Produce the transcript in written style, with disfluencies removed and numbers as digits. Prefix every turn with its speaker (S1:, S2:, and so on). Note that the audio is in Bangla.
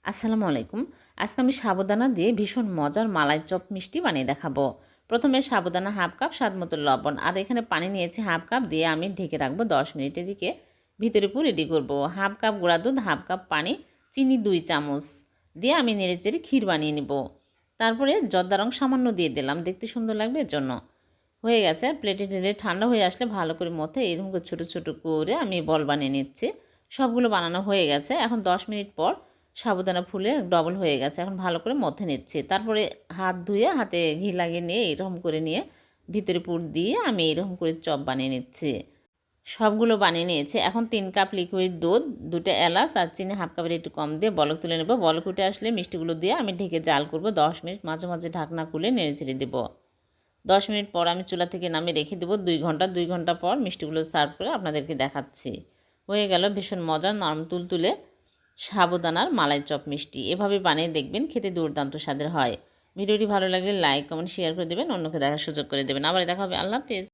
S1: আসসালামু আলাইকুম। আজকে আমি সাবুদানা দিয়ে ভীষণ মজার মালাই চপ মিষ্টি বানিয়ে দেখাবো। প্রথমে সাবুদানা হাফ কাপ, স্বাদমতো লবণ আর এখানে পানি নিয়েছি হাফ কাপ, দিয়ে আমি ঢেকে রাখবো 10 মিনিট। এদিকে ভিতরে পুর রেডি করব। হাফ কাপ গুঁড়া দুধ, হাফ কাপ পানি, চিনি 2 চামচ দিয়ে আমি নেড়েচেড়ে ক্ষীর বানিয়ে নিব। তারপরে জর্দা রং সামান্য দিয়ে দিলাম, দেখতে সুন্দর লাগবে এর জন্য। হয়ে গেছে। প্লেটে ঢেলে ঠান্ডা হয়ে আসলে ভালো করে মথে এরকম করে ছোটো ছোটো করে আমি বল বানিয়ে নিচ্ছি। সবগুলো বানানো হয়ে গেছে। এখন 10 মিনিট পর সাবুদানা ফুলে ডবল হয়ে গেছে। এখন ভালো করে মথে নিচ্ছি। তারপরে হাত ধুয়ে হাতে ঘি লাগিয়ে নিয়ে এরকম করে নিয়ে ভিতরে পুর দিয়ে আমি এরকম করে চপ বানিয়ে নিচ্ছি। সবগুলো বানিয়ে নিয়েছি। এখন 3 কাপ লিকুইড দুধ, 2টা এলাচ আর চিনি হাফ কাপের একটু কম দিয়ে বলক তুলে নেব। বলক উঠে আসলে মিষ্টিগুলো দিয়ে আমি ঢেকে জাল করব 10 মিনিট। মাঝে মাঝে ঢাকনা খুলে নেড়ে ছেড়ে দেবো। 10 মিনিট পর আমি চুলা থেকে নামিয়ে রেখে দেবো 2 ঘন্টা। 2 ঘন্টা পর মিষ্টিগুলো সার্ভ করে আপনাদেরকে দেখাচ্ছি। হয়ে গেল ভীষণ মজার নরম তুলতুলে সাবুদানার মালাই চপ মিষ্টি। এভাবে বানিয়ে দেখবেন, খেতে দুর্দান্ত স্বাদের হয়। ভিডিওটি ভালো লাগলে লাইক, কমেন্ট, শেয়ার করে দেবেন, অন্যকে দেখার সুযোগ করে দেবেন। আবার দেখা হবে। আল্লাহ হাফেজ।